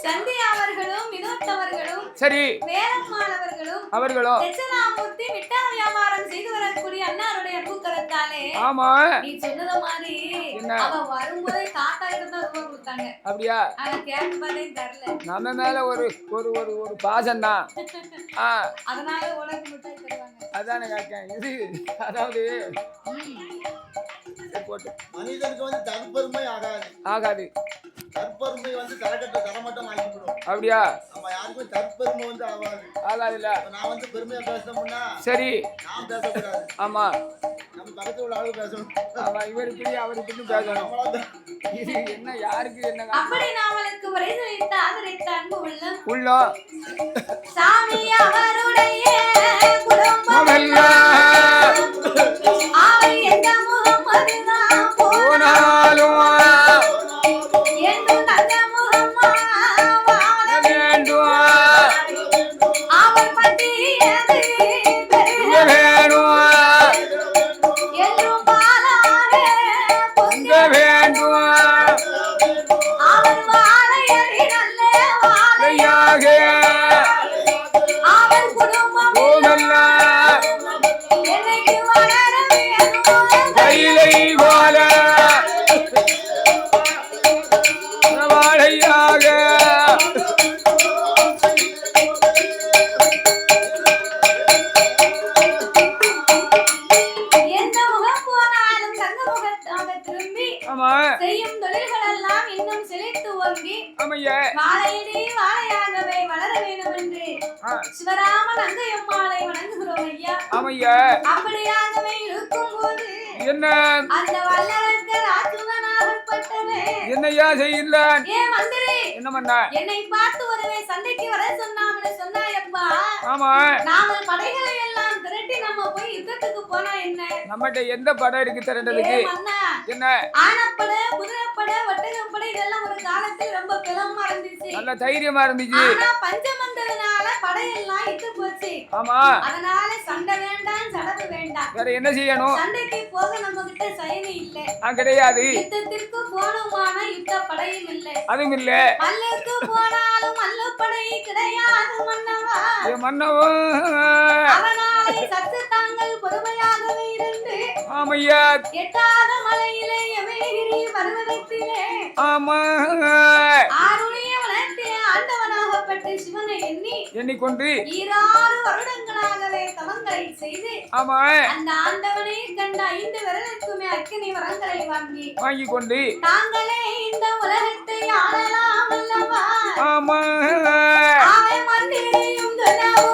சந்தியா அவர்களும் வினோத் அவர்களும் சரி வேலம்மாள் அவர்களும் அவர்களோ தட்சிணாமூர்த்தி மிட்டாய் வியாபாரம் செய்து வரக்கூடிய அண்ணாருடைய பூக்கரத்தாலே ஆமா நீ சொன்னத மாதிரி அவ வரும்போதே தாத்தா கிட்ட தான் ரூபா கொடுத்தாங்க. அப்படியா? அவ கேட்டு பார்த்தே தரல. நம்ம மேல ஒரு ஒரு ஒரு ஒரு பாசம் தான். அதனால உனக்கு மிட்டாய் தருவாங்க. அதானே கேட்கேன். இது அதாவது மனிதனுக்கு வந்து தற்பெருமை ஆகாது. தற்பெருமை வந்து தரமட்டம் ஆகிவிடும். அப்படியா? நம்ம யாருக்கும் தற்பெருமை வந்து ஆகாதுல்ல. நான் வந்து பெருமையா பேசணும்னா சரி நான் பேசக்கூடாது. ஆமா நம்ம பக்கத்துல உள்ள ஆளு பேசணும். ஆமா இவருக்கு அவருக்கு பேசணும். இது என்ன யாருக்கு என்ன அப்படி நாமளுக்கு வரையறுத்த ஆதரித்த அன்பு உள்ள சாமி அவருடைய குடும்பம் ஆவை எந்த முகமது தான் போனாலும் என்று தந்த முகம்மா வாழ வேண்டும் அவர் பற்றியது வேண்டும் என்றும் பாலாக பொங்க வேண்டும் அவர் வாழையடி நல்ல வாழையாக அவர் குடும்பம் என்னைக்கு வளர வேண்டும் கையிலை போல வாழையாக எந்த முகம் போனாலும் தங்க முகத்தாக திரும்பி செய்யும் தொழில்கள் எல்லாம் இன்னும் செழித்து ஓங்கி வாழையடி வாழையாகவே வளர வேண்டும் என்று சிவராமன் அங்கையம்மாளை வணங்குகிறோம் ஐயா. அப்படியாகவே இருக்கும் போது என்ன அந்த வல்லரசு ராஜுவனாகப்பட்டவே என்னையா செய்யலாம்? ஏ மந்திரி என்ன பண்ண? என்னை பார்த்து ஒருவே சண்டைக்கு வர சொன்னாமனு சொன்னாயப்பா. ஆமா நாம படைகளை எல்லாம் திரட்டி நம்ம போய் யுத்தத்துக்கு போனா என்ன? நம்மட்ட எந்த படை இருக்கு திரண்டதுக்கு? என்ன ஆனப்படை, குதிரைப்படை, ஒட்டகப்படை இதெல்லாம் ஒரு காலத்தில் ரொம்ப பலமா இருந்துச்சு. நல்ல தைரியமா இருந்துச்சு. ஆனா பஞ்சம் வந்ததனால படையெல்லாம் இட்டு போச்சு. ஆமா அதனால சண்டை வேண்டாம், சடவு வேண்டாம். வேற என்ன செய்யணும்? சண்டைக்கு போக நம்ம கிட்ட சைனை இல்ல. கிடையாது. யுத்தத்திற்கு போனோமான யுத்த படையும் இல்ல. அதுவும் இல்ல. மல்லுக்கு போனாலும் மல்லு படை கிடையாது மன்னவா. மன்னவா அதனாலே சற்று தாங்கள் பொறுமையாகவே இருந்து ஆமையா எட்டாத மலையிலே எமேகிரி பர்வதத்திலே ஆமா ஆருடைய வனத்திலே ஆண்டவனாகப்பட்ட சிவனை எண்ணிக்கொண்டு 6 வருடங்களாகவே தவங்களை செய்து ஆமா அந்த ஆண்டவனை கண்ட 5 விரலுக்குமே அக்கினி வரங்களை வாங்கி கொண்டு தாங்களே இந்த உலகத்தை ஆளலாம் அல்லவா. ஆமா ஆவை மந்திரியும் துணவோ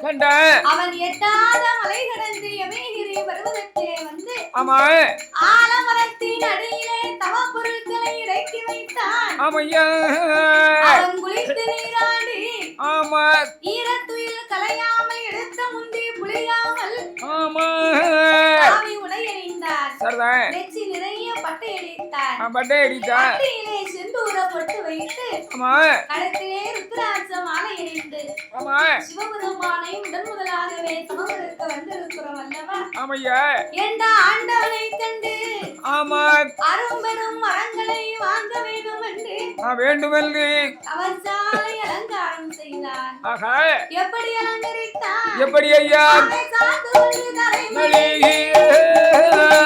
கண்டேன். அவன் எட்டாத மலை கடந்து யமகிரி பர்வதத்திலே வந்து ஆமா ஆலமரத்தின் அடியிலே தவ பொருட்களை இறக்கி வைத்தான். ஆமையா அவன் குளித்து நீராடி ஆமா ஈரத்துயில் கலையாமல் எடுத்த முந்தி புளியாமல் ஆமா சாமி உடையணிந்தார். சரிதான். நெச்சி நிறைய பட்டை அடித்தார். பட்டை அடித்தான். பட்டையிலே செந்தூர பொட்டு வைத்து ஆமா கழுத்திலே ருத்ராட்ச மாலை அணிந்து ஆமா சிவபெருமானை முதன் முதலாகவே தவமிருக்க வந்திருக்கிறோம் அல்லவா? ஆமையா என்ற ஆண்டவனை கண்டு ஆமா அரும்பெரும் மரங்களை வாங்க வேண்டும் என்று வேண்டுமென்று அவர் சாலை அலங்காரம் செய்தார். ஆஹா எப்படி அலங்கரித்தார்? எப்படி ஐயா அவரை சார்ந்து கொண்டு தரை மளிகை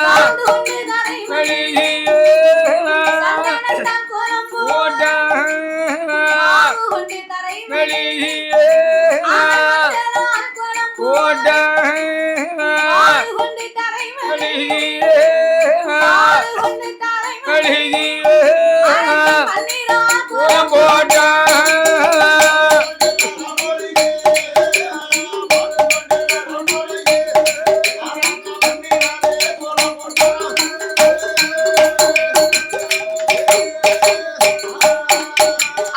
சார்ந்து கொண்டு தரை மளிகை சந்தனத்தான் கோலம் போட சார்ந்து கொண்டு தரை மளிகை ஆனந்தலால் கோலம் போட சார்ந்து கொண்டு தரை மளிகை சார்ந்து கொண்டு தரை மளிகை பன்னீரால் கோலம் கோலம் போட்டா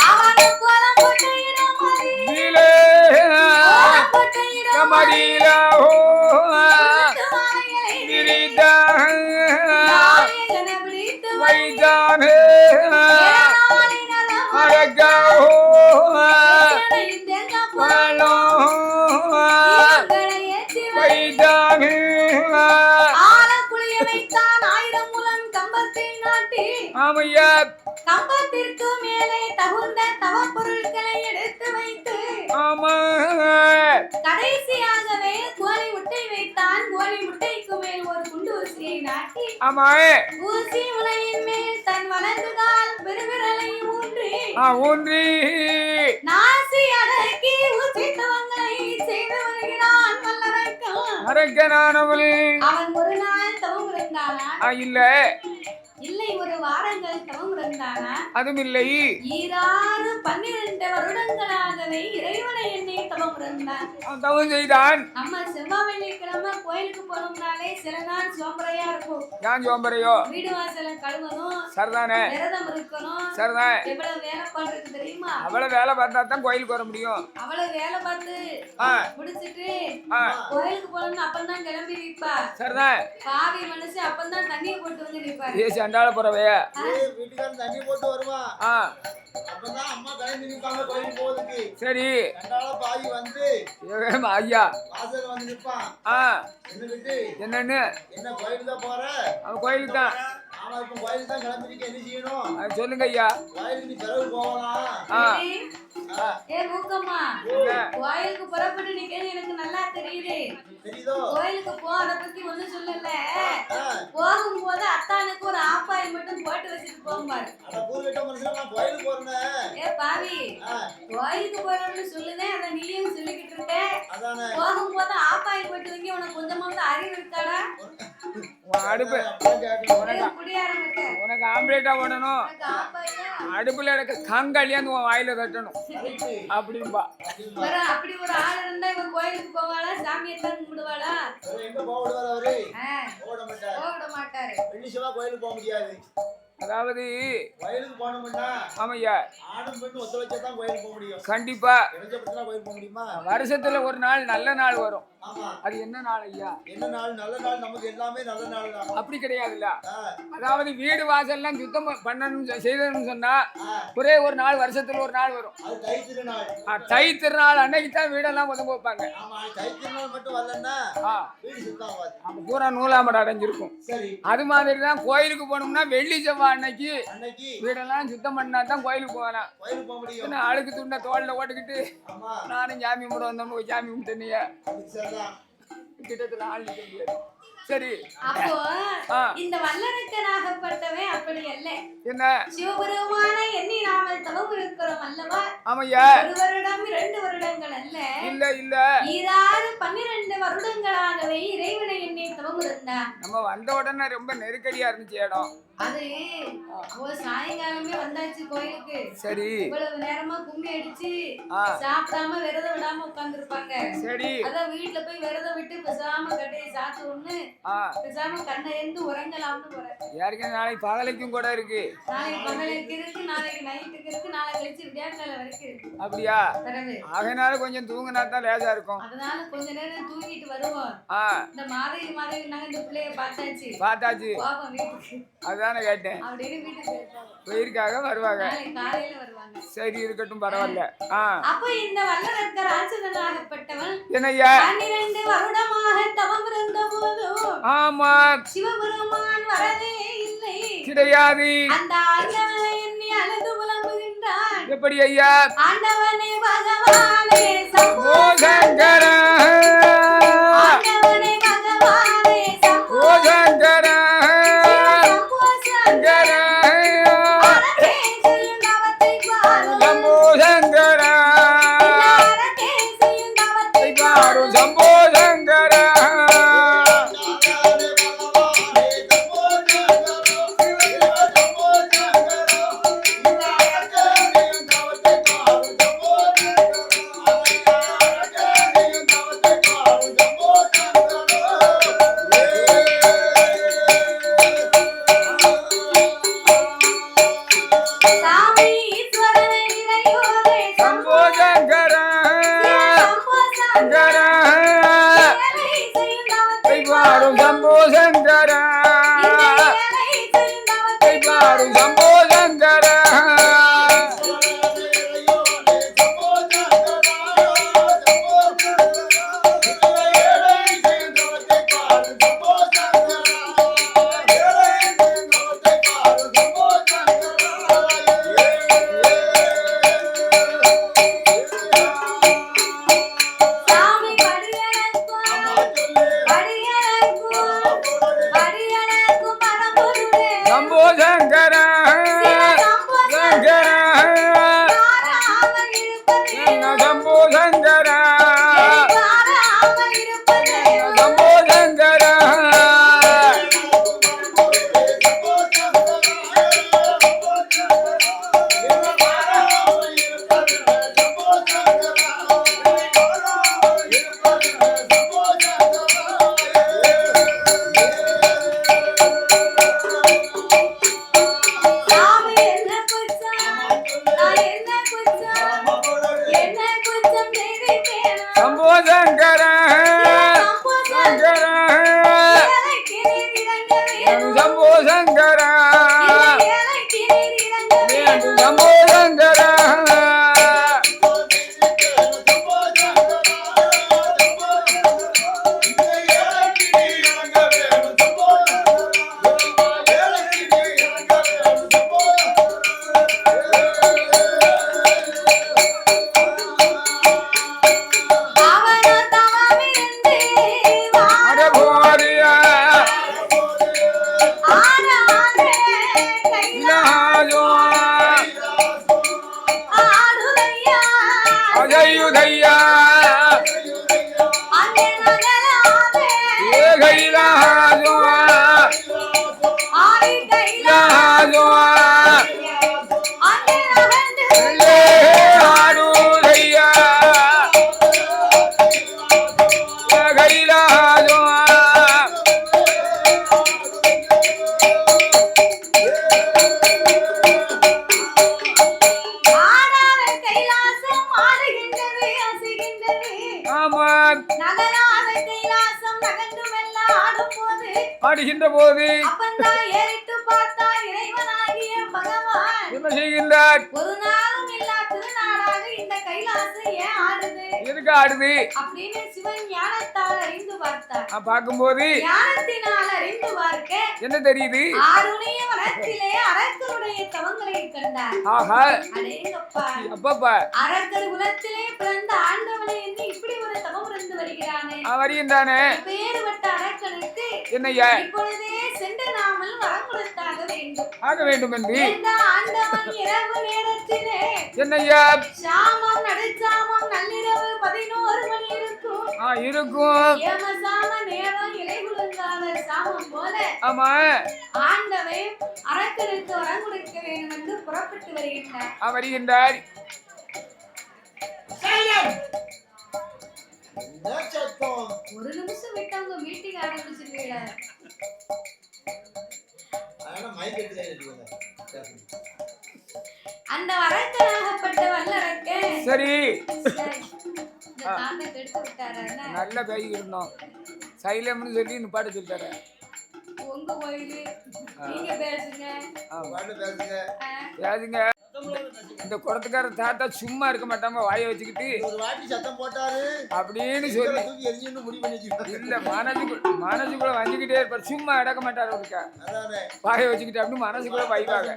அவன் கோலம் போட்ட இடம் மாறி நீலே கோலம் போட்ட இடம் மாறி மடியிலா மாலைகளை விரிதா நாயகனை பிடித்து வைதானே நாளை நலம் அழகா இந்த வாழோ பால்களை ஏற்றி வைதானே ஆலக்குளிய வைத்தான் 1000 முழம் கம்பத்தை நாட்டி ஆமையா கம்பத்திற்கு மேலே தகுந்த தவ பொருட்களை எடுத்து வைத்து ஆமா கடைசியாகவே கோழி முட்டை வைத்தான். கோழி முட்டைக்கு மேல் ஒரு குண்டு ஊசியை நாட்டி ஆமா ஊசி முனையின் மேல் தன் வலது கால் பெருவிரலை ஊன்றி ஊன்றி நாசி அடக்கி ஊசி தவங்களை செய்து வருகிறான் வல்லரக்கன். அரக்கனானவளே அவன் ஒரு நாள் தவம் இருந்தானா? இல்ல இல்லை ஒரு வாரங்கள் தவம் இருந்தானா? அதுவும் இல்லை. 12 வருடங்களாகவே இறைவனை எண்ணி தவம் இருந்தான். அவன் தவம் செய்தான். நம்ம செவ்வாய் வெள்ளிக்கிழமை கோயிலுக்கு போனோம்னாலே சில நாள் சோம்பரையா இருக்கும். ஏன் சோம்பரையோ? வீடு வாசல கழுவணும், சரிதானே, விரதம் இருக்கணும், சரிதான். எவ்வளவு வேலை பண்றது தெரியுமா? அவ்வளவு வேலை பார்த்தா தான் கோயிலுக்கு வர முடியும். அவ்வளவு வேலை பார்த்து முடிச்சிட்டு கோயிலுக்கு போனோம்னு அப்பந்தான் கிளம்பி நிற்பா. சரிதான். பாவி மனுஷன் அப்பந்தான் தண்ணியை போட்டு வந்து நிற்பாரு. அண்டாள போறவைய வீட்டுக்காரன் தண்ணி போட்டு வருவான். அப்பதான் அம்மா கிளம்பி நிற்பாங்க கோயிலுக்கு போறதுக்கு. சரி ரெண்டாள பாதி வந்து ஐயா வாசல்ல வந்து நிற்பான். என்னன்னு என்ன கோயிலுக்கு தான் போற? அவன் கோயிலுக்கு தான். ஆமா இப்ப கோயிலுக்கு தான் கிளம்பிருக்க, என்ன செய்யணும்? சொல்லுங்க ஐயா. கோயிலுக்கு நீ பிறகு போகலாம். ஏ மூக்கம்மா, கோயிலுக்கு புறப்பட்டு நிக்கிறது எனக்கு நல்லா தெரியுது. தெரியுதோ? கோயிலுக்கு போ, அதை பத்தி ஒண்ணும் சொல்லல. போகும்போது அத்தானுக்கு ஒரு ஆப்பாயில் மட்டும் போட்டு வச்சுட்டு போகும்பாரு. அட பூர்வீட்ட மனுஷன், நான் கோயிலுக்கு போறேன். ஏ பாவி, கோயிலுக்கு போறோம்னு சொல்லுதேன், அதை நீயும் சொல்லிக்கிட்டு இருக்க. அதானே போகும்போது ஆப்பாயில் போட்டு வைங்க, உனக்கு கொஞ்சமாவது அறிவு இருக்காடா? அடுப்பு குடியாரங்க உனக்கு ஆம்லேட்டா ஓடணும். அடுப்புல இருக்க கங்கலியாந்து உன் வாயில தட்டணும் அப்படின்பா. அப்படி ஒரு ஆள் இருந்தா இவன் கோயிலுக்கு போவாளா, சாமியை தான் கும்பிடுவாளா? எங்க போடுவார் அவரு? போட மாட்டாரு. வெள்ளி செவ்வாய் கோயிலுக்கு போக முடியாது. அதாவது கோயிலுக்கு போனோம்னா ஆமையா ஆடும் பெண்ணு ஒத்த வச்சா தான் கோயிலுக்கு போக முடியும். கண்டிப்பா இறஞ்சப்பட்டா கோயிலுக்கு போக முடியுமா? வருஷத்துல ஒரு நாள் நல்ல நாள் வரும். ஆமா. அது என்ன நாள் ஐயா? என்ன நாள்? நல்ல நாள். நமக்கு எல்லாமே நல்ல நாள் தான். அப்படி கிடையாதுல்ல. அதாவது வீடு வாசல்லாம் சுத்தம் பண்ணணும் செய்யணும்னு சொன்னா ஒரே ஒரு நாள் வருஷத்துல ஒரு நாள் வரும். அது தை திருநாள். தை திருநாள் அன்னைக்கு தான் வீடெல்லாம் உதம்ப வைப்பாங்க. ஆமா, தை திருநாள் மட்டும் வரலன்னா வீடு சுத்தம் ஆகாது. அப்ப பூரா நூலாமட அடைஞ்சிருக்கும். சரி, அது மாதிரி தான் கோயிலுக்கு போனோம்னா வெள்ளி செவ்வாய் அன்னைக்கு வீடெல்லாம் சுத்தம் பண்ணா தான் கோயிலுக்கு போகலாம். கோயிலுக்கு போக முடியும். அழுக்கு துண்டை தோல்ல ஓட்டுக்கிட்டு ஆமா, நானும் சாமி முறை வந்தோம்னு ஒரு சாமி கும்பிட்டேன். அதுக்கு சரிதான். கிட்டத்துல ஆள் நிக்க முடியாது. சரி, அப்போ இந்த வல்லரக்கனாகப்பட்டவன் அப்படி அல்ல. என்ன சிவபெருமான எண்ணி நாமல் தவம் இருக்கிறோம் அல்லவா? ஆமையா. 1 வருடம் 2 வருடங்கள் அல்ல, இல்ல இல்ல 12 வருடங்களாகவே இறைவனை எண்ணி தவம் இருந்தான். நம்ம வந்த உடனே ரொம்ப நெருக்கடியா இருந்துச்சு இடம். அது சாயங்காலமே வந்தாச்சு கோயிலுக்கு. சரி, இவ்வளவு நேரமா கும்மி அடிச்சு சாப்பிடாம விரதம் விடாம உட்கார்ந்துருப்பாங்க. சரி, அதான் வீட்டுல போய் விரதம் விட்டு பேசாம கட்டையை சாத்து ஒண்ணு பேசாம கண்ணை இருந்து உறங்கலாம்னு போறேன். யாருக்கும் நாளைக்கு பகலைக்கும் கூட இருக்கு. நாளைக்கு பகலைக்கு இருக்கு, நாளைக்கு நைட்டுக்கு இருக்கு, நாளை கழிச்சு விடியாக்கால வரைக்கும் இருக்கு. அப்படியா? அதனால கொஞ்சம் தூங்கினா தான் லேசா இருக்கும். அதனால கொஞ்ச நேரம் தூங்கிட்டு வருவோம். இந்த மாதவி நாங்க இந்த பிள்ளைய பார்த்தாச்சு பாப்போம் வீட்டுக்கு. அதானே கேட்டேன். போயிருக்காக வருவாங்க, காலையில வருவாங்க. சரி இருக்கட்டும், பரவாயில்ல. அப்ப இந்த வல்லரக்க ராட்சதனாகப்பட்டவன் என்னய்யா 12 வருடமாக தவம் இருந்த போது ஆமா சிவபெருமான் வரவே இல்லை, கிடையாது. அந்த ஆண்டவனை எண்ணி அழுது புலம்புகின்றான். எப்படி ஐயா? ஆண்டவனே பகவானே சம்போ சங்கர, ஆண்டவனே பகவானே சம்போ சங்கர, ஆடுகின்ற போது என்ன செய்கின்றார்? ஒரு நாளும் இல்லா திருநாளாக இந்த கைலாசம் ஏன் ஆடுது? எதுக்கு ஆடுது அப்படின்னு சிவன் ஞானத்தால் அறிந்து பார்த்தார். பார்க்கும்போது ஞானத்தினால் அறிந்து பார்க்க என்ன தெரியுது? ஆருடைய வனத்திலே அரக்கருடைய தவங்களை கண்டார். ஆஹா, அடேங்கப்பா, அப்பப்பா, அரக்கர் குலத்திலே பிறந்த ஆண்டவனை என்று இப்படி ஒரு தவம் இருந்து வருகிறானே, வருகின்றானே. பேறுபட்ட அரக்கனுக்கு என்னையா இப்பொழுதே சென்று ஆக வேண்டும் என்று இந்த ஆண்டவன் இரவு நேரத்திலே என்னையா சாமம் நடுச்சாமம் நள்ளிரவு 11 மணி இருக்கும் இருக்கும் ஏமசாம நேரம் இலைகுலுங்காத சாமம் போல ஆமா ஆண்டவன் அரக்கனுக்கு வரம் கொடுக்க வேண்டும் என்று புறப்பட்டு வருகின்றார் ஒரு நிமிஷம் விட்டு அவங்க மீட்டிங் ஆரம்பிச்சிருக்கீங்க அந்த அரக்கனாகப்பட்ட வல்லரக்க சரி கெடுத்து விட்டாரு நல்ல கை இருந்தோம் சைலம்னு சொல்லி நிப்பாட்ட சொல்லிட்டாரு உங்க கோயிலு நீங்க பேசுங்க பேசுங்க இந்த குடத்துக்கார தாத்தா சும்மா இருக்க மாட்டாம வாயை வச்சுக்கிட்டு ஒரு வாட்டி சத்தம் போட்டாரு அப்படின்னு சொல்லி எரிஞ்சுன்னு முடிவு பண்ணிட்டு இல்ல மனசுக்குள்ள வஞ்சிக்கிட்டே இருப்பார் சும்மா அடக்க மாட்டாரு அவருக்கு வாயை வச்சுக்கிட்டு அப்படின்னு மனசுக்குள்ள வைவாங்க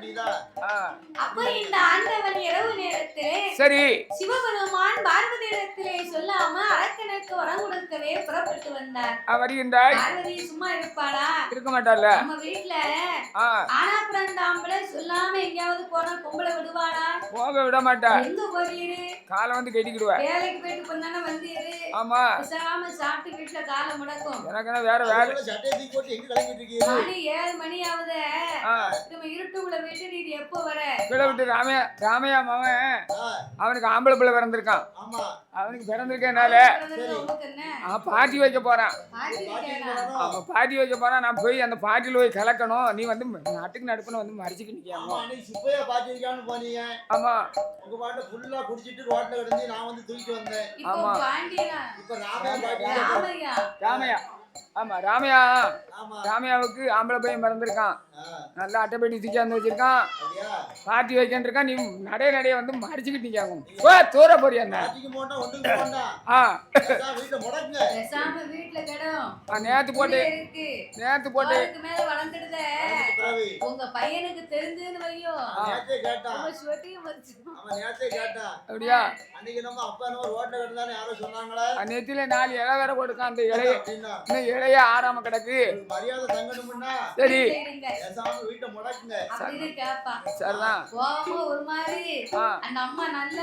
அப்ப இந்த ஆண்டவன் இரவு நேரத்திலே சரி சிவபெருமான் பார்வதியிடத்திலே சொல்லாம அரக்கனுக்கு வரம் கொடுக்கவே புறப்பட்டு வந்தார் வருகின்றாய் பார்வதி சும்மா இருப்பாளா இருக்க மாட்டாள்ல நம்ம வீட்டுல ஆனா பிறந்தாம்பள சொல்லாம எங்கேயாவது போனா பொம்பளை விடுவாளா போக விட மாட்டா எங்க போறீரு காலை வந்து கட்டிக்கிடுவா வேலைக்கு போயிட்டு பண்ணானே வந்தீரு ஆமா பேசாம சாப்பிட்டு வீட்டுல காலை முடக்கும் எனக்கு வேற வேலை சட்டையை போட்டு எங்க கிளம்பிட்டு இருக்கீங்க மணி 7 மணி ஆகுது நம்ம இருட்டுக்குள்ள போயிட்டு நீ எப்போ வர கீழே விட்டு ராமையா மாமன் அவனுக்கு ஆம்பளை பிள்ளை பிறந்திருக்கான் அவனுக்கு பிறந்திருக்கனால பாட்டி வைக்க போறான் ஆமா பாட்டி வைக்க போறான் நான் போய் அந்த பாட்டியில போய் கலக்கணும் நீ வந்து நாட்டுக்கு நடுப்புன்னு வந்து மறைச்சிட்டு நிக்காம ஆமா உங்க பாட்டு ஃபுல்லா குடிச்சிட்டு ரோட்ல கிடந்து நான் வந்து தூக்கிட்டு வந்தேன் ஆமா இப்ப ராமையா ராமையா ஆமா ராமையாவுக்கு ஆம்பளை பையன் பிறந்திருக்கான் நல்லா அட்டைப்பேட்டி தூக்கியாந்து வச்சிருக்கான் பாட்டி வைக்கிட்டு இருக்கான் நீ நடைய வந்து மடிச்சுக்கிட்டு நிக்காங்க தூர போறியா நேத்து போட்டு உங்க பையனுக்கு தெரிஞ்சதுன்னு வையோ அப்படியா நெத்தில 4 இலை வேற கொடுக்கான் அந்த இலைய ஆறாம கிடக்கு மரியாதை தங்கணும்னா சரி வீட்டை முடக்குங்க சரிதான் ஒரு மாதிரி அந்த அம்மா நல்ல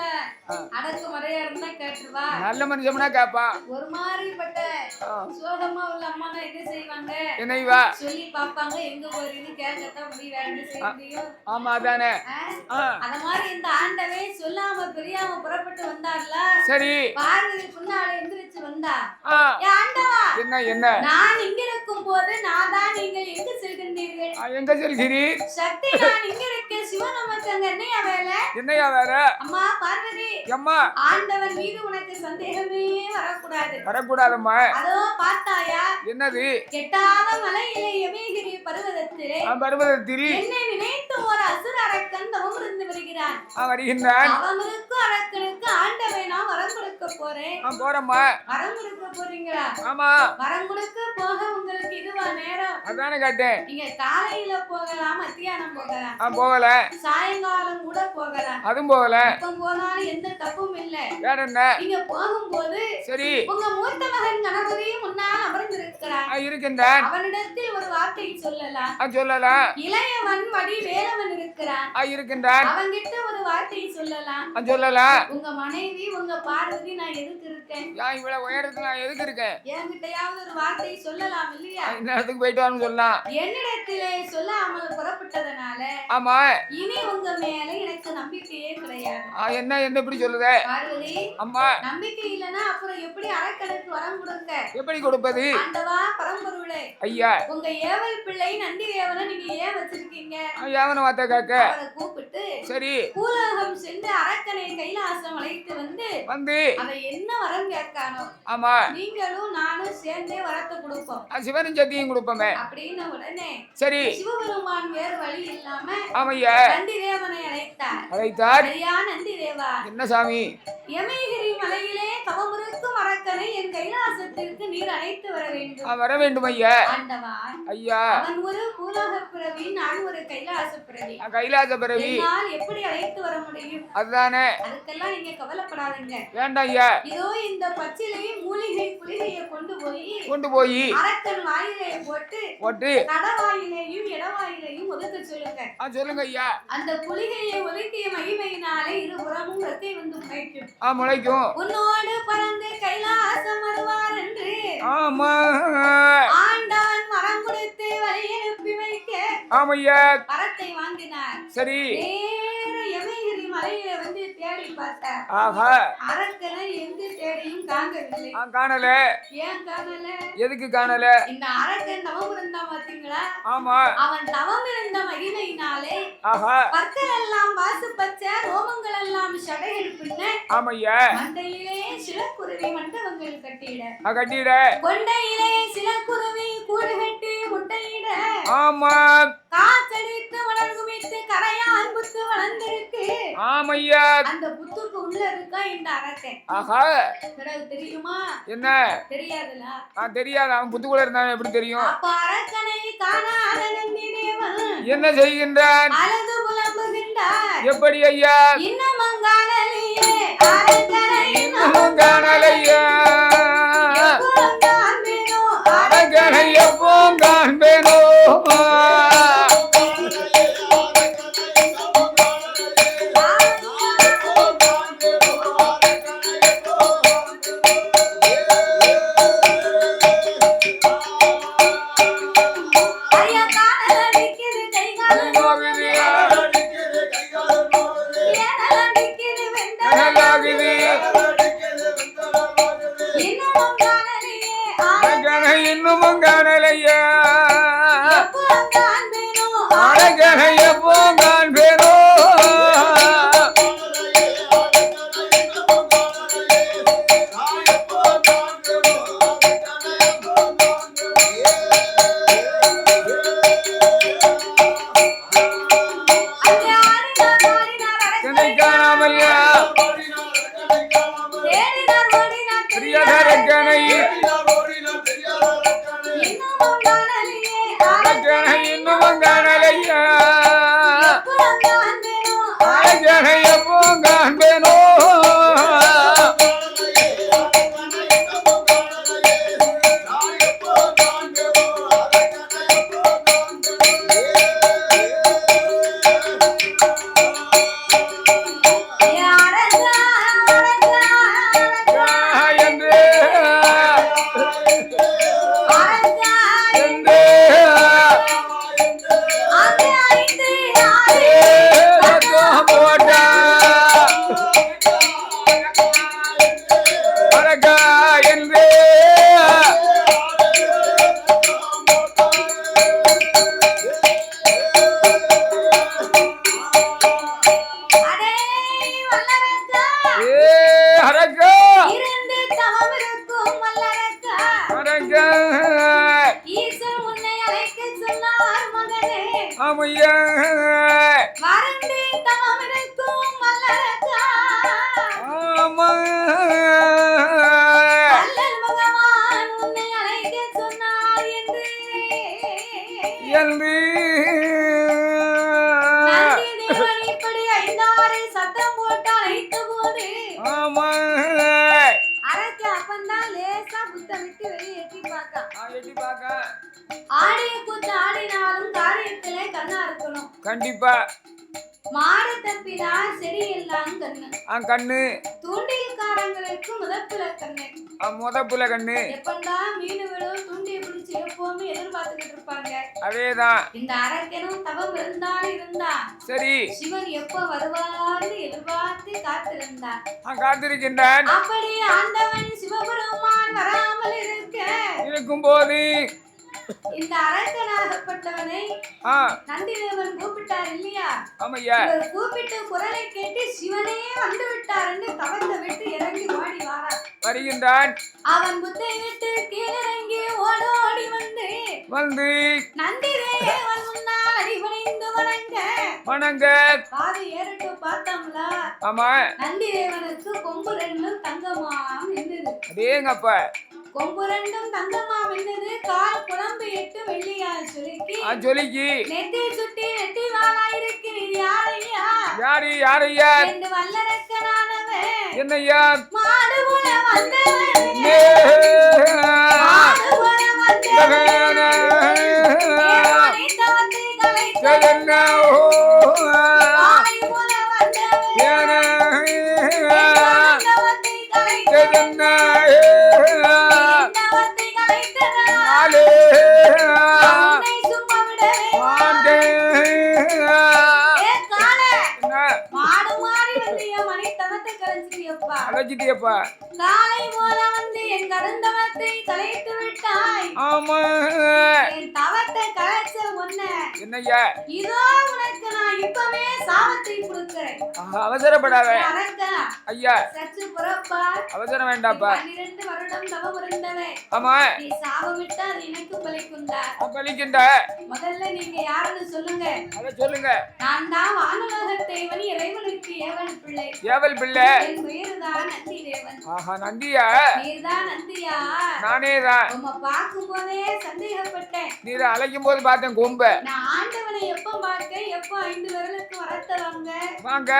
அடக்கு முறையா இருந்தா கேட்டுருவா நல்ல மனுஷம்னா கேப்பா ஒரு மாதிரிப்பட்ட சோகமா உள்ள அம்மா என்ன செய்வாங்க என்னைவா சொல்லி பாப்பாங்க எங்க போறீன்னு கேட்கத்தான் முடியும் வேற என்ன செய்ய முடியும் ஆமா அதானே அத மாதிரி இந்த ஆண்டவே சொல்லாம பெரியாம புறப்பட்டு வந்தார்ல சரி பார்வதி புண்ணால எந்திரிச்சு வந்தா ஆண்டவா என்ன நான் இங்க இருக்கும் போது நான் தான் நீங்கள் எங்க செல்கின்றீர்கள் எங்க செல்கிறீர் சக்தி நான் இங்க இருக்க சிவநமக்கங்க என்னையா வேற அம்மா பார்வதி அம்மா ஆண்டவன் மீது உனக்கு சந்தேகமே வரக்கூடாதம்மா அதோ பார்த்தாயா என்னது கெட்டாத மலையிலே யமேகிரி பர்வதத்தில் என்னை நினைத்து ஒரு அசுர அரக்கன் தவம் இருந்து வருகிறான் அவனுக்கு அரக்கனுக்கு ஆண்டவை நான் வரம் கொடுக்க போறேன் போறம்மா வரம் கொடுக்க போறீங்களா ஆமா வரம் கொடுக்க போக உங்களுக்கு இதுவா நேரம் அதானே கேட்டேன் நீங்க காலையில போகலாம் மத்தியானம் போகலாம் போகல சாயங்காலம் கூட போகலாம் அதுவும் போகல இப்ப போனாலும் எந்த தப்பும் இல்ல வேற என்ன நீங்க போகும்போது சரி உங்க மூத்த மகன் கணபதி முன்னால் அமர்ந்திருக்கிறான் இருக்கின்றான் அவனிடத்தில் ஒரு வார்த்தை சொல்லலாம் இளையவன் வடி வேலவன் இருக்கிறான் இருக்கின்றான் அவன்கிட்ட ஒரு வார்த்தை சொல்லலாம் உங்க மனைவி உங்க பார்வதி நான் எதுக்கு இருக்கேன் இவ்வளவு உயரத்துல நான் எதுக்கு இருக்கேன் என்கிட்டயாவது ஒரு வார்த்தை சொல்லலாம் இல்லையா இன்னத்துக்கு போயிட்டு வரணும் சொல்லலாம் என்னிடத்திலே சொல்லாமல் புறப்பட்டதனால ஆமா இனி உங்க மேல எனக்கு நம்பிக்கையே கிடையாது என்ன இப்படி சொல்லுதே பார்வதி அம்மா நம்பிக்கை இல்லனா அப்புறம் எப்படி அரக்கனுக்கு வரம் கொடுக்க எப்படி கொடுப்பது ஆண்டவா பரம்பொருளே ஐயா உங்க ஏவல் பிள்ளை நந்தி தேவனை நீங்க ஏன் வச்சிருக்கீங்க ஏவன வார்த்தை கேட்க அவரை கூப்பிட்டு சரி பூலோகம் சென்று அரக்கனை கைலாசம் அழைத்து வந்து அவ என்ன வரம் கேட்கானோ ஆமா நீங்களும் நானும் சேர்ந்தே வரத்தை கொடுப்போம் சிவனும் சத்தியும் கொடுப்போமே அப்படின்னு உடனே சரி சிவபெருமான் வேறு வழி இல்லாம ஆமையா நந்தி தேவனை அழைத்தார் ஐயா நந்தி தேவா என்ன சாமி யமேகிரி மலையிலே தவமிருக்கும் அரக்கனை என் கைலாசத்திற்கு நீர் அழைத்து வர வேண்டும் வர வேண்டும் ஐயா ஆண்டவா ஐயா அவன் ஒரு பூலோக பிறவி நான் ஒரு கைலாச பிறவி என்னால் எப்படி அழைத்து வர முடியும் அதுதானே அதுக்கெல்லாம் நீங்க கவலைப்படாதீங்க வேண்டாம் ஐயா இதோ இந்த பச்சிலை மூலிகை புலிகையை கொண்டு போய் அரக்கன் வாயிலே போட்டு கடவாயிலேயும் இடவாயிலேயும் ஒதுக்க சொல்லுங்க. சொல்லுங்க ஐயா. அந்த புலிகையை ஒதுக்கிய மகிமையினாலே இருபுறமும் ரெக்கை வந்து முளைக்கும். முளைக்கும். உன்னோடு பறந்து கைலாசம் வருவார் என்று ஆமா ஆண்டான் மரம் கொடுத்து வழி அனுப்பி வைக்க ஆமையா மரத்தை வாங்கினார். சரி நேர யமகிரி மலையில வந்து தேடி பார்த்தார். ஆஹா அரக்கனை எங்கு தேடியும் காணவில்லை. காணல. ஏன் காணல? எதுக்கு காணல? இந்த அரக்கன் தவம் இருந்தான் பாத்தீங்களா? ஆமா. அவன் தவம் இருந்த மகிமையினாலே ஆஹா பற்கள் எல்லாம் வாசு பச்சை, ரோமங்கள் எல்லாம் சடைகள் பின்ன ஆமையா மண்டையிலே சில குருவி மண்டபங்கள் கட்டிட கட்டிட கொண்டையிலே சில குருவி கூடு கட்டி முட்டையிட ஆமா காற்றடித்து மலர் குமித்து கரையான் புத்து வளர்ந்திருக்கு. ஆமையா அந்த புத்துக்கு உள்ள இருக்கா இந்த அரக்கன். ஆஹா பிறகு தெரியுமா? என்ன தெரியாதுல? தெரியாது. அவன் புத்துக்குள்ள இருந்தான் எப்படி தெரியும்? அப்ப அரக்கனை காணாத நந்தி தேவன் என்ன செய்கின்றான்? அழகு புலம்புகின்றார். எப்படி ஐயா? இன்னமும் காணலையே அரக்கனை இன்னமும் காணலையா? எப்போதும் காண்பேனோ அரக்கனை எப்போதும் காண்பேனோ? ஐயா காணல் அடிக்குது கைகால் நோகுது, ஏனல் அடிக்குது வெந்தலாகுது. இன்னமும் காணலையே அரக்கனை இன்னமும் காணலையா? எப்போதும் காண்பேனோ அரக்கனை எப்போதும் காண்பேனோ? அங்கே ஆடினார் பாடினார் என்னை அரக்கனை காணாமல்யா? தேடினார் ஓடினார் பிரியதரக்கனை இன்னமும் காணலையே அரக்கனை இன்னமும் காணலையா? எப்போதும் காண்பேனோ அரக்கனை எப்போதும் காண்பேனோ? அரக்கா அரக்கா என்று அரக்கா என்று அங்கே ஐந்து ஆறு ரத்தம் போட்டா அரக்கா என்று அடே வல்லரக்கா அரக்கா இருந்து தவம் இருக்கும் வல்லரக்கா அரக்கா ஈசன் உன்னை அழைக்க சொன்னார் மகனே ஆமையா வறண்டு தவம் இருக்கும் வல்லரக்கா ஆமா வள்ளல் பகவான் உன்னை அழைக்க சொன்னார் என்று என்று நந்தி தேவன் இப்படி ஐந்தாறு சத்தம் போட்டு அழைத்த போது ஆமா அரக்க அப்பந்தான் லேசா புத்த விட்டு வெளியே எட்டி பார்த்தான். எட்டி பார்க்க ஆடிய கூத்து ஆடினாலும் காரியத்திலே கண்ணா இருக்கணும். கண்டிப்பா மாடு தப்பினா செடி எல்லாம் கண்ணு. கண்ணு தூண்டில்காரங்களுக்கு முதப்புல கண்ணு. முதப்புல கண்ணு எப்பண்டா மீன் விழும் தூண்டிய பிடிச்சு எப்பவுமே எதிர்பார்த்துக்கிட்டு இருப்பாங்க. அதேதான். இந்த அரக்கனும் தவம் இருந்தா சரி சிவன் எப்ப வருவார்னு எதிர்பார்த்து காத்திருந்தான். காத்திருக்கின்றான். அப்படி ஆண்டவன் சிவபெருமான் வராமல் இருக்கும் போது இந்த அரக்கனாகப்பட்டவனை நந்திதேவன் கூப்பிட்டார் இல்லையா? ஆமையா. இவர் கூப்பிட்டு குரலை கேட்டு சிவனே வந்து விட்டார் என்று தவத்தை விட்டு இறங்கி ஓடி வருகின்றான். அவன் புத்தை விட்டு கீழிறங்கி ஓடோடி வந்து நந்திதேவன் முன்னால் அடிபணிந்து வணங்க பாதி ஏறிட்டு பார்த்தோம்ல. ஆமா. நந்திதேவனுக்கு கொம்பு ரெண்டும் தங்கமாம் இருந்தது. அதேங்கப்பா. கொம்பு ரெண்டும் தங்கமாம் இருந்தது. கால் குழம்பு 8 வெள்ளியால் சொலுக்கி நெத்தி சுட்டி நெத்தி வாளாயிருக்கிறீர் யாரையா? யாரையா? என்று வல்லரக்கனானவன் என்னையா? மாடு போல வந்தவன் தவத்தை கலைத்து வாய் போல அழைச்சிட்டியப்பா காலை போல வந்து என் கருந்தவத்தை கலைத்து விட்டாய். ஆமா என் தவத்தை கலைச்ச ஒன்ன என்னய்யா இதோ உனக்கு நான் இப்பவே சாபத்தை கொடுக்கிறேன். அவசரப்படாத ஐயா சற்று புறப்பா. அவசரம் வேண்டாப்பா 12 வருடம் தவம் இருந்தவன். ஆமா நீ சாபமிட்டா அது எனக்கு பலிக்குண்டா? பலிக்குண்டா. முதல்ல நீங்க யாருன்னு சொல்லுங்க. அத சொல்லுங்க. நான் தான் வானுலகத் தேவன் இறைவனுக்கு ஏவல் பிள்ளை. ஏவல் பிள்ளை. என் பேருதான் நந்தி தேவன். ஆஹா நந்தியா? நீர்தான் நந்தியா? நானே தான். உம்மை பார்க்கும்போதே சந்தேகப்பட்டேன். நீர் அழைக்கும் போது பார்த்தேன் கொம்ப. நான் ஆண்டவனை எப்ப பார்க்க எப்ப 5 விரலுக்கு வரத்தவங்க வாங்க.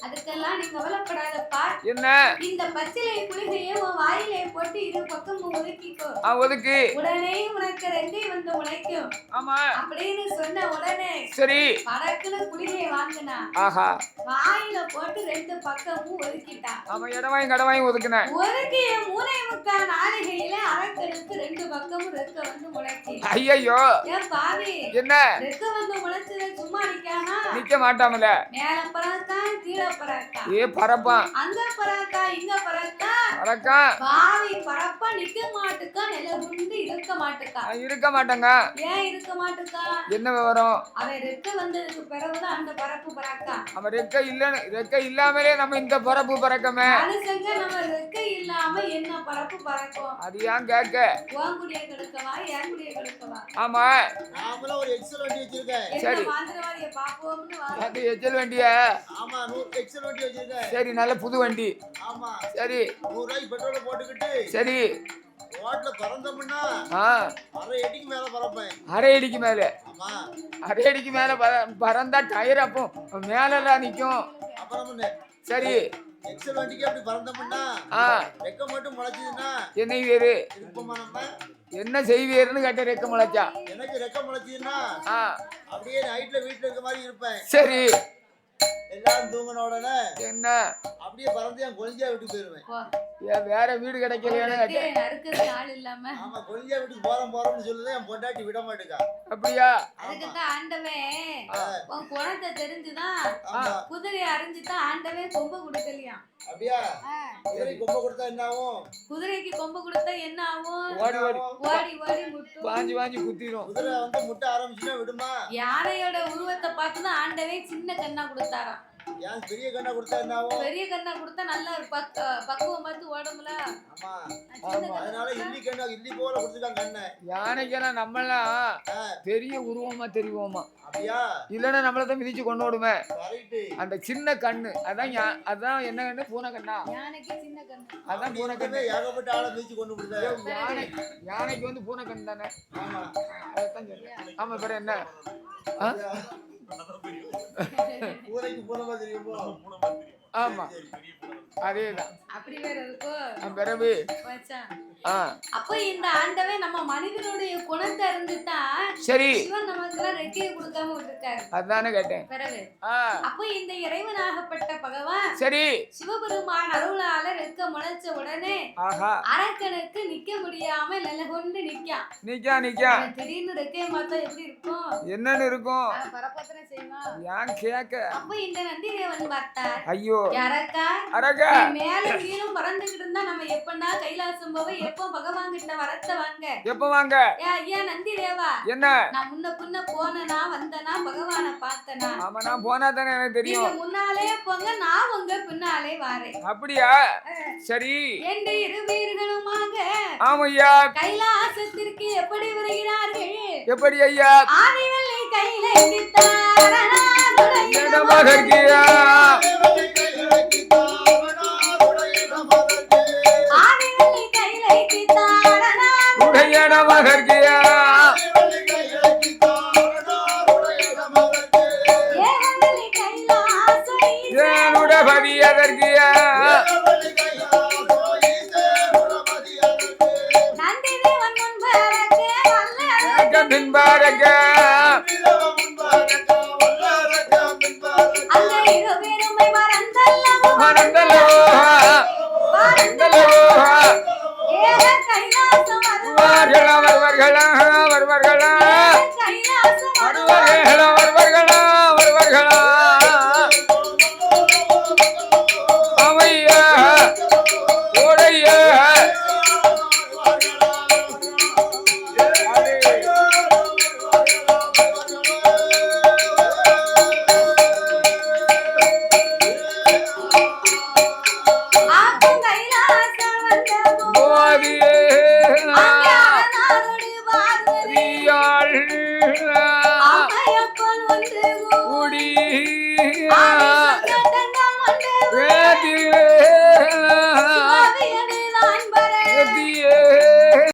அதுக்கெல்லாம் நீ கவலைப்படாதப்பா. என்ன இந்த பச்சிலை குளிகையை உன் வாயிலே போட்டு இரு பக்கமும் ஒதுக்கிக்கோ. ஒதுக்கு. உடனே உனக்கு ரெண்டை வந்து உழைக்கும். ஆமா அப்படின்னு சொன்ன உடனே சரி படக்குன்னு குளிகையை வாங்கினா. ஆஹா வாயில போட்டு 2 பக்கமும் ஒதுக்கிட்டா. ஆமா இடவாயும் கடவாயும் ஒதுக்குனேன். ஒதுக்கிய 3.25 நாளிகையில அரக்கனுக்கு 2 பக்கமும் ரெக்க வந்து முளைச்சி. ஐயோ ஏன் பாவி என்ன ரெக்க வந்து முளைச்சது சும்மா நிக்காம நிக்க மாட்டாமல. மேல பறக்கா கீழே பறக்கா. ஏ பறப்பான். அங்க பறக்கா இங்க பறக்கா. பறக்கா பாவி பறப்பா நிக்க மாட்டுக்கா நிலவுண்டு இருக்க மாட்டுக்கா. இருக்க மாட்டேங்க. ஏன் இருக்க மாட்டுக்கா? என்ன விவரம்? அவன் ரெக்க வந்ததுக்கு பிறகுதான் அந்த பறப்பு பறக்கா. அவன் ரெக்க இல்லாமலே நம்ம இந்த பறப்பு பறக்கமே. மனுஷங்க நம்ம ரெக்க இல்லாம என்ன பறப்பு பறக்கும்? அது ஏன் கேட்க? வாங்குடிய கெடுக்கவா ஏங்குடிய கெடுக்கவா? ஆமா நாமள ஒரு எக்ஸல் வண்டி வச்சிருக்கேன். என்ன மாந்திரவாதிய பாப்போம்னு வா. அது எச்சல் வண்டிய. ஆமா 100 எக்ஸல் வண்டி வச்சிருக்கேன். சரி நல்ல புது வண்டி. ஆமா சரி 100 ரூபாய்க்கு பெட்ரோல் போட்டுக்கிட்டு சரி ரோட்ல பறந்தோம்னா அரை அடிக்கு மேல பறப்பேன். அரை அடிக்கு மேல. ஆமா அரை அடிக்கு மேல பறந்தா டயர் அப்போ மேலலாம் நிக்கும். அப்புறம் சரி எக்ஸல் வண்டிக்கு அப்படி பறந்தோம்னா ரெக்க மட்டும் முளைச்சதுன்னா என்ன வேறு இருப்போமா நம்ம? என்ன செய்வீர்னு கேட்ட ரெக்க முளைச்சா. எனக்கு ரெக்க முளைச்சதுன்னா அப்படியே நைட்ல வீட்டுல இருக்க மாதிரி இருப்பேன். சரி எல்லாரும் தூங்கின உடனே என்ன அப்படியே பறந்து என் கொலிஞ்சா வீட்டுக்கு போயிருவேன். ஏன் வேற வீடு கிடைக்கலையானு நறுக்குது ஆள் இல்லாம. ஆமா கொலிஞ்சா வீட்டுக்கு போறோம்னு சொல்லுது என் பொண்டாட்டி விட மாட்டேங்கா. அப்படியா? அதுக்குதான் ஆண்டவன் உன் குணத்தை தெரிஞ்சுதான் குதிரையை அறிஞ்சுதான் ஆண்டவன் கொம்பு கொடுக்கலையாம். அப்படியா? குதிரைக்கு கொம்பு கொடுத்தா என்ன ஆகும்? குதிரைக்கு கொம்பு கொடுத்தா என்ன ஆகும்? ஓடி ஓடி ஓடி ஓடி முட்டும். வாஞ்சி குத்திரும். குதிரை வந்து முட்டை ஆரம்பிச்சுன்னா விடுமா? யானையோட உருவத்தை பார்த்துதான் ஆண்டவன் சின்ன கண்ணா கொடுத்தாராம். ஏன் பெரிய கண்ணா கொடுத்தா என்ன ஆகும்? பெரிய கண்ணா கொடுத்தா நல்லா பக்குவம் பார்த்து ஓடும்ல. ஆமா அதனால இல்லி போல கொடுத்துட்டாங்க கண்ணை. யானைக்கெல்லாம் நம்மளாம் பெரிய உருவமா தெரியுவோமா? அப்படியா? இல்லன்னா நம்மளதான் மிதிச்சு கொண்டு ஓடுமே. கரெக்ட். அந்த சின்ன கண்ணு அதான் என்ன கண்ணு? பூனை கண்ணா? யானைக்கு சின்ன கண்ணு. அதான் பூனை கண்ணு. ஏகப்பட்ட ஆளை மிதிச்சு கொண்டு விடுது. யானைக்கு வந்து பூனை கண்ணு தானே? ஆமா அதான் சொல்றேன். ஆமா வேற என்ன? பூனைக்கு பூனை மாதிரி தெரியுமோ? ஆமா அதேதான். அப்படி வேற இருக்கும். பிறகு அப்ப இந்த ஆண்டவே நம்ம மனிதனுடைய குணத்தை இருந்துதான் சரி சிவன் நமக்கு ரெக்கையை கொடுக்காம விட்டுருக்காரு. அதானே கேட்டேன். பிறகு அப்ப இந்த இறைவனாகப்பட்ட பகவான் சரி சிவபெருமான் அருளால ரெக்க முளைச்ச உடனே அரக்கனுக்கு நிக்க முடியாம நிலகொண்டு நிக்கா. திடீர்னு ரெக்கையை பார்த்தா எப்படி இருக்கும்? என்னன்னு இருக்கும்? பரப்பத்தனை செய்வான். ஏன் கேட்க? அப்ப இந்த நந்தி தேவன் பார்த்தார். ஐயோ அரக்கா மேல கீழும் பறந்துகிட்டு இருந்தா நம்ம எப்படா கைலாசம் போவ? எப்ப பகவான் கிட்ட வரத்த வாங்க? எப்ப வாங்க? ஐயா நந்தி தேவா என்ன நான் முன்ன பின்ன போனனா வந்தனா பகவானை பார்த்தனா? ஆமா நான் போனா தானே எனக்கு தெரியும். நீங்க முன்னாலே போங்க நான் உங்க பின்னாலே வாரேன். அப்படியா? சரி என்று இருவீர்களுமாக ஆமையா கைலாசத்திற்கு எப்படி வருகிறார்கள்? எப்படி ஐயா? ஆதிவள்ளி கையில கிட்டாரனா மகர்கியா உடையன மகர்கியா ஏனுட பதியதற்கியா பின்பாரக்க கைலாசம் வருவாரே